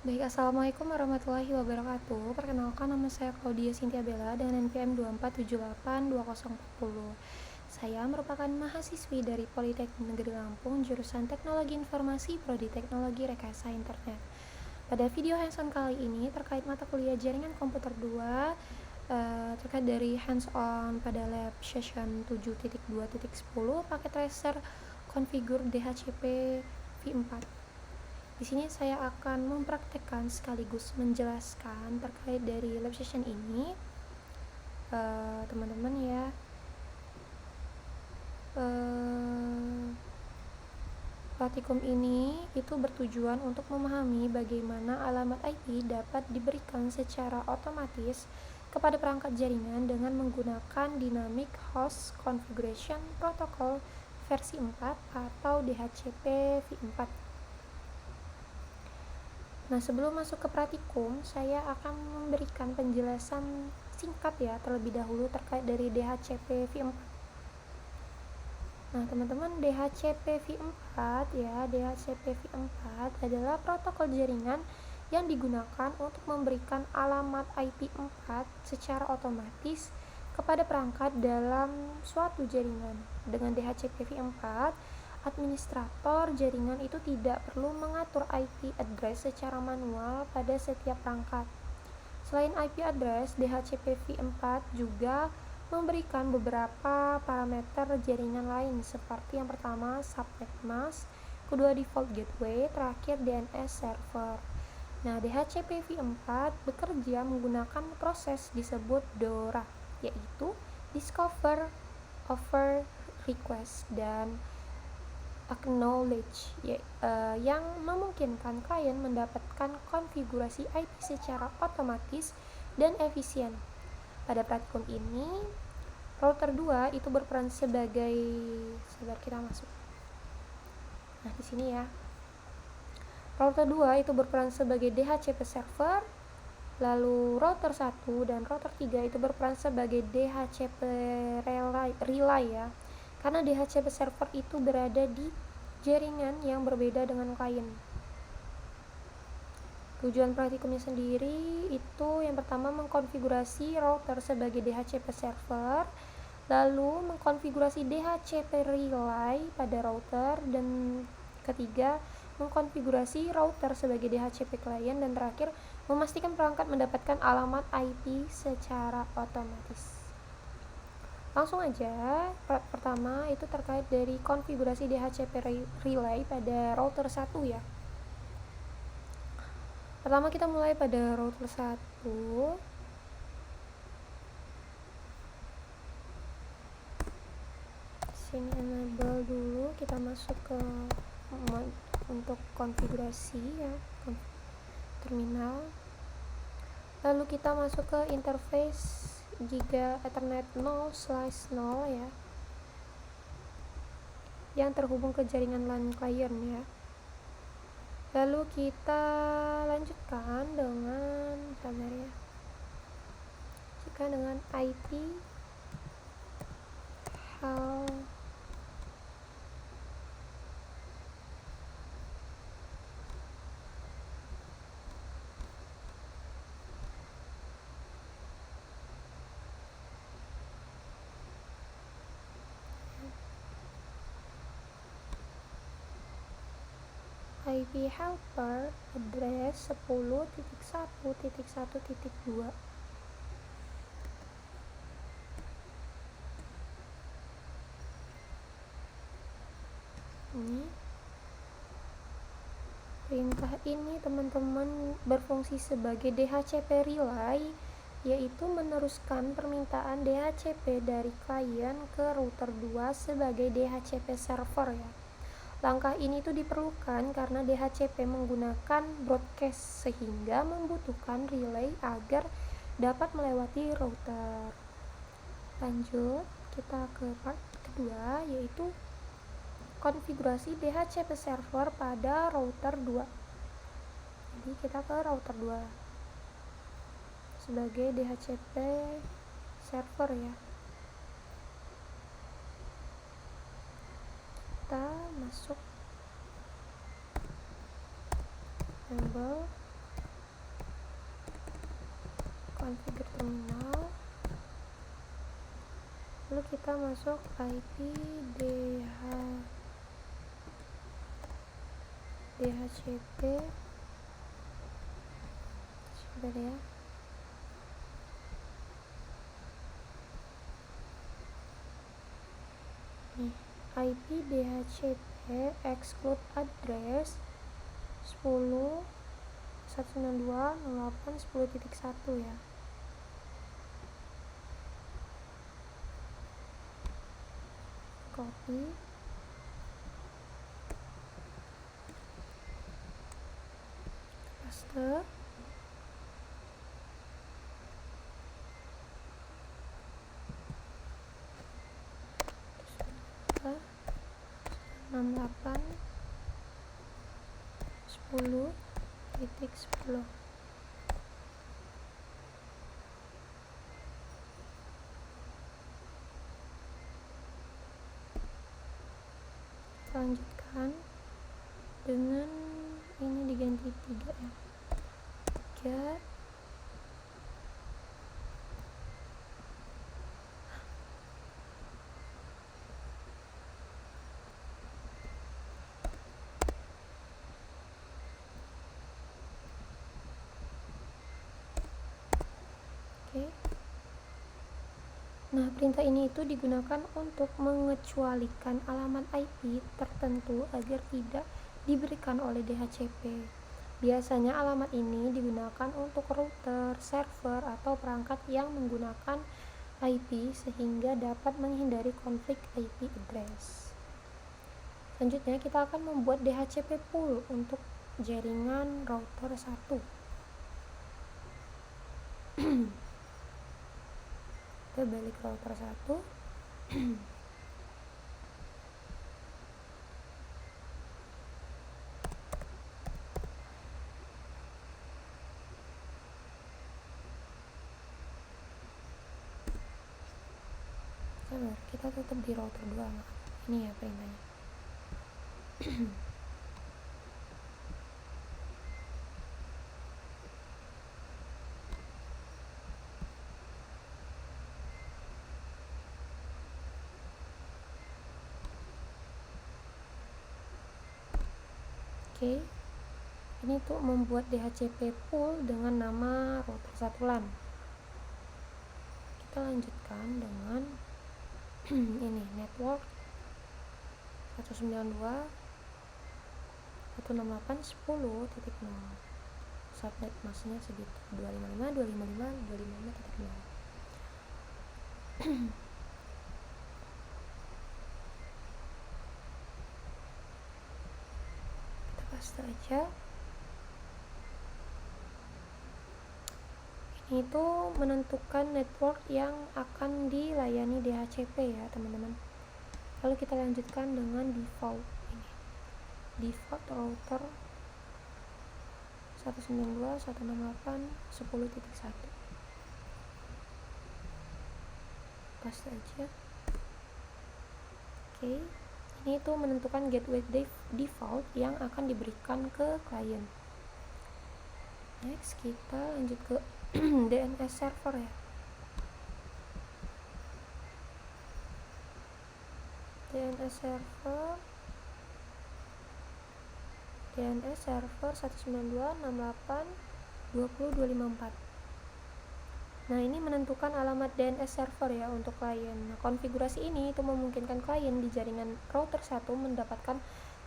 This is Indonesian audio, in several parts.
Baik, Assalamualaikum warahmatullahi wabarakatuh. Perkenalkan, nama saya Claudia Cynthia Bella dengan NPM 24782040. Saya merupakan mahasiswi dari Politeknik Negeri Lampung, jurusan Teknologi Informasi, Prodi Teknologi Rekayasa Internet. Pada video hands-on kali ini terkait mata kuliah Jaringan Komputer 2, terkait dari hands-on pada lab session 7.2.10 pakai tracer konfigur DHCP V4. Di sini saya akan mempraktekkan sekaligus menjelaskan terkait dari lab session ini, teman-teman ya. Praktikum ini itu bertujuan untuk memahami bagaimana alamat IP dapat diberikan secara otomatis kepada perangkat jaringan dengan menggunakan Dynamic Host Configuration Protocol versi 4 atau DHCP v4. Nah, sebelum masuk ke praktikum, saya akan memberikan penjelasan singkat ya terlebih dahulu terkait dari DHCP v4. Nah, teman-teman, DHCP v4 ya, DHCP v4 adalah protokol jaringan yang digunakan untuk memberikan alamat IP 4 secara otomatis kepada perangkat dalam suatu jaringan. Dengan DHCP v4, administrator jaringan itu tidak perlu mengatur IP address secara manual pada setiap perangkat. Selain IP address, DHCP v4 juga memberikan beberapa parameter jaringan lain seperti yang pertama subnet mask, kedua default gateway, terakhir DNS server. Nah, DHCP v4 bekerja menggunakan proses disebut DORA, yaitu Discover, Offer, Request, dan Acknowledge, yang memungkinkan klien mendapatkan konfigurasi IP secara otomatis dan efisien. Pada praktikum ini, router 2 itu berperan sebagai, kita masuk. Nah, di sini ya. Router 2 itu berperan sebagai DHCP server, lalu router 1 dan router 3 itu berperan sebagai DHCP relay ya. Karena DHCP server itu berada di jaringan yang berbeda dengan klien. Tujuan praktikumnya sendiri itu yang pertama mengkonfigurasi router sebagai DHCP server, lalu mengkonfigurasi DHCP relay pada router, dan ketiga mengkonfigurasi router sebagai DHCP client, dan terakhir memastikan perangkat mendapatkan alamat IP secara otomatis. Langsung aja, pertama itu terkait dari konfigurasi DHCP relay pada router 1 ya. Pertama kita mulai pada router 1. Sini enable dulu, kita masuk ke untuk konfigurasi ya, terminal. Lalu kita masuk ke interface Giga Ethernet 0/0 ya, yang terhubung ke jaringan LAN client ya. Lalu kita lanjutkan dengan IP hal IP helper address 10.1.1.2. Ini perintah ini teman-teman berfungsi sebagai DHCP relay, yaitu meneruskan permintaan DHCP dari klien ke router 2 sebagai DHCP server ya. Langkah ini tuh diperlukan karena DHCP menggunakan broadcast sehingga membutuhkan relay agar dapat melewati router. Lanjut, kita ke part kedua, yaitu konfigurasi DHCP server pada router 2. Jadi kita ke router 2 sebagai DHCP server ya. Kita masuk enable, configure terminal, lalu kita masuk IP DHCP. Sebentar ya. Nih, IP DHCP exclude address 10.192.08.10.1 ya. Copy, paste, terus 68.10.10. Lanjutkan dengan ini diganti 3 ya. 3. Oke. Nah, perintah ini itu digunakan untuk mengecualikan alamat IP tertentu agar tidak diberikan oleh DHCP. Biasanya alamat ini digunakan untuk router, server, atau perangkat yang menggunakan IP sehingga dapat menghindari konflik IP address. Selanjutnya kita akan membuat DHCP pool untuk jaringan router 1. Kita balik router 1. Sabar, kita tetap di router 2. Ini ya perintahnya. Oke, ini tuh membuat DHCP pool dengan nama router 1 LAN. Kita lanjutkan dengan ini network 192.168.10.0. subnet masknya segitu 255.255.255.0. Kita paste aja. Ini tuh menentukan network yang akan dilayani DHCP ya teman-teman. Lalu kita lanjutkan dengan default ini. Default router 192.168.10.1. Paste aja. Oke, ini tuh menentukan gateway default yang akan diberikan ke klien. Next, kita lanjut ke DNS server ya. DNS server 192.168.20.254. Nah, ini menentukan alamat DNS server ya untuk klien. Nah, konfigurasi ini itu memungkinkan klien di jaringan router 1 mendapatkan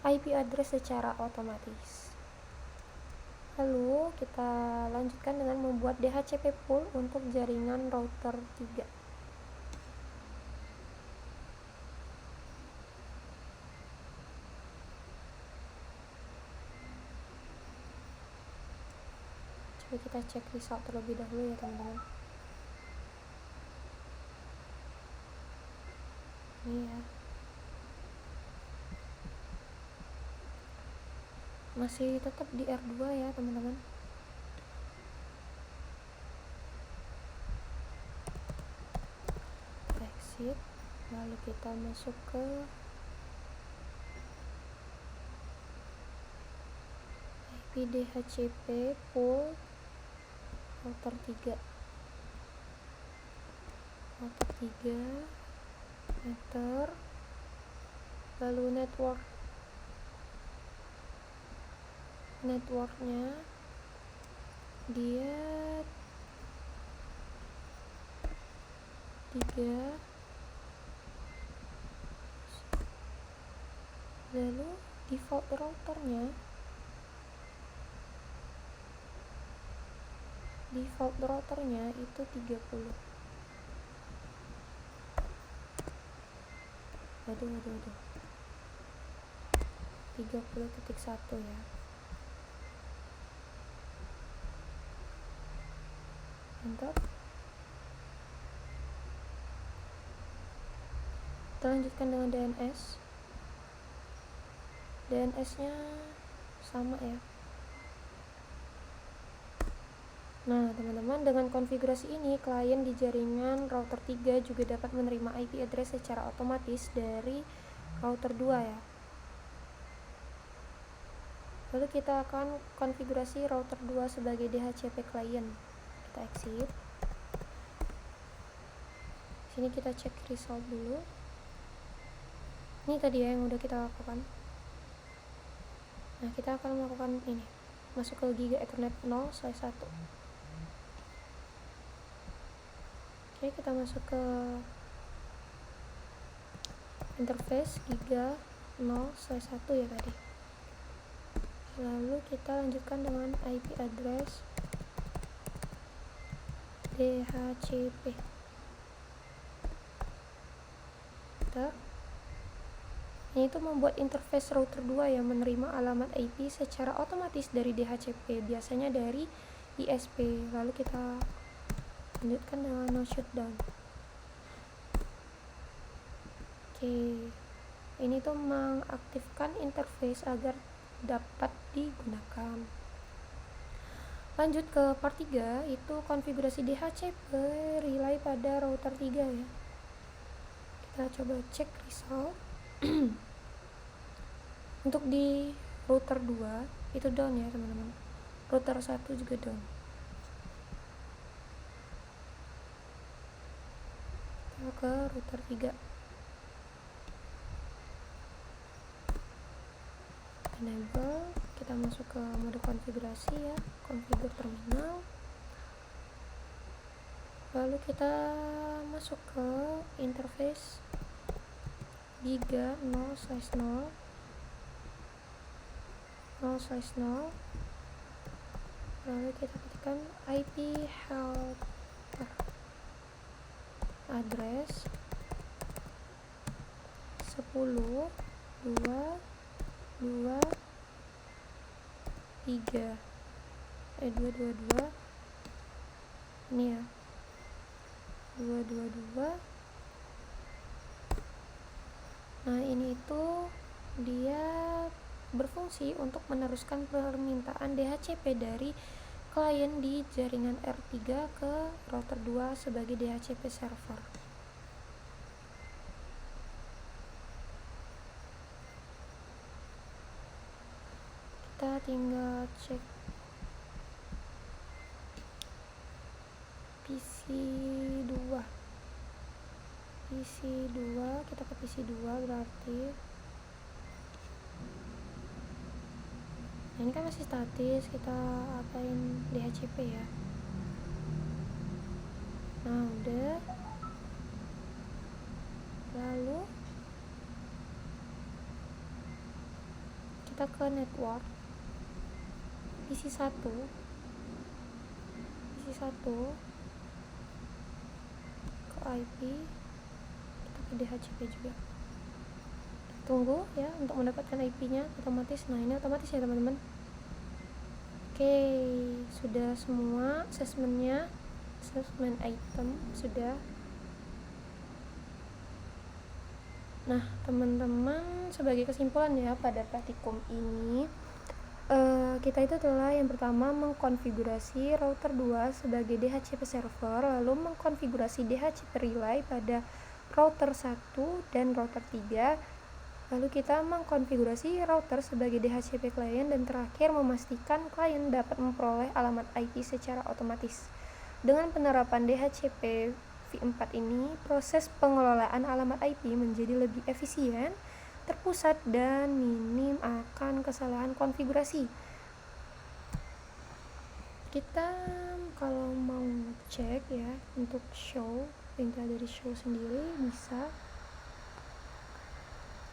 IP address secara otomatis. Lalu kita lanjutkan dengan membuat DHCP pool untuk jaringan router 3. Coba kita cek result terlebih dahulu ya teman-teman. Ini ya. Masih tetap di R2 ya teman-teman. Exit, lalu kita masuk ke IP DHCP pool router 3. router 3 meter, lalu networknya dia 3, lalu default routernya itu 30. Waduh 30.1 ya. Mantap. Kita lanjutkan dengan DNS nya sama ya. Nah teman-teman, dengan konfigurasi ini klien di jaringan router 3 juga dapat menerima IP address secara otomatis dari router 2 ya. Lalu kita akan konfigurasi router 2 sebagai DHCP client. Kita exit. Sini kita cek result dulu. Ini tadi ya yang udah kita lakukan. Nah kita akan melakukan ini, masuk ke Giga Ethernet 0/1. Oke, kita masuk ke interface Giga 0/1 ya tadi. Lalu kita lanjutkan dengan IP address DHCP. Ini itu membuat interface router 2 yang menerima alamat IP secara otomatis dari DHCP, biasanya dari ISP. Lalu kita lanjutkan dengan no shutdown. Oke, ini tuh mengaktifkan interface agar dapat digunakan. Lanjut ke part 3, itu konfigurasi DHCP relay pada router 3 ya. Kita coba cek result. Untuk di router 2 itu down ya teman-teman. Router 1 juga down. Kita ke router 3. Enable, kita masuk ke mode konfigurasi ya, konfigur terminal. Lalu kita masuk ke interface Giga 0/0, lalu kita ketikkan IP helper address 222 ini ya, 222. Nah ini itu dia berfungsi untuk meneruskan permintaan DHCP dari klien di jaringan R3 ke router 2 sebagai DHCP server. Kita tinggal cek PC2, kita ke PC2 berarti. Nah ini kan masih statis, kita apain DHCP ya. Nah udah, lalu kita ke network PC1 ke IP, kita ke DHCP juga. Tunggu ya untuk mendapatkan IP-nya otomatis. Nah ini otomatis ya teman-teman. Oke, sudah semua assessment item sudah. Nah teman-teman, sebagai kesimpulan ya pada praktikum ini, kita itu telah yang pertama mengkonfigurasi router 2 sebagai DHCP server, lalu mengkonfigurasi DHCP relay pada router 1 dan router 3, lalu kita mengkonfigurasi router sebagai DHCP client, dan terakhir memastikan klien dapat memperoleh alamat IP secara otomatis. Dengan penerapan DHCP v4 ini, proses pengelolaan alamat IP menjadi lebih efisien, terpusat, dan minim akan kesalahan konfigurasi. Kita kalau mau cek ya, untuk show, perintah dari show sendiri bisa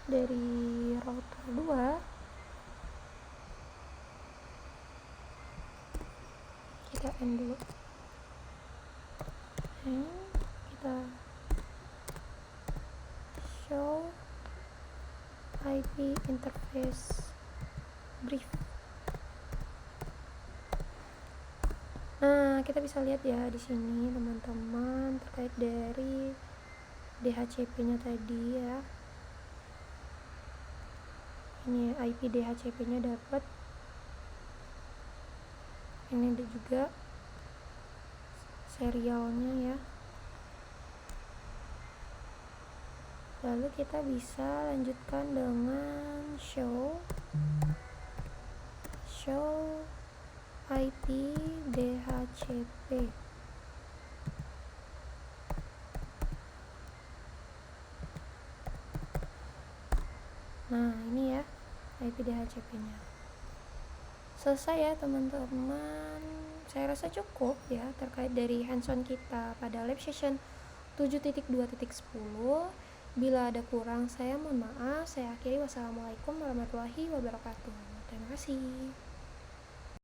dari router 2. Kita end dulu, kita show IP interface brief. Nah, kita bisa lihat ya di sini teman-teman terkait dari DHCP-nya tadi ya. Ini IP DHCP-nya dapat. Ini ada juga serialnya ya. Lalu kita bisa lanjutkan dengan show IP DHCP. Nah, ini ya IP DHCP-nya. Selesai ya teman-teman. Saya rasa cukup ya terkait dari hands-on kita pada lab session 7.2.10. Bila ada kurang, saya mohon maaf. Saya akhiri. Wassalamualaikum warahmatullahi wabarakatuh. Terima kasih.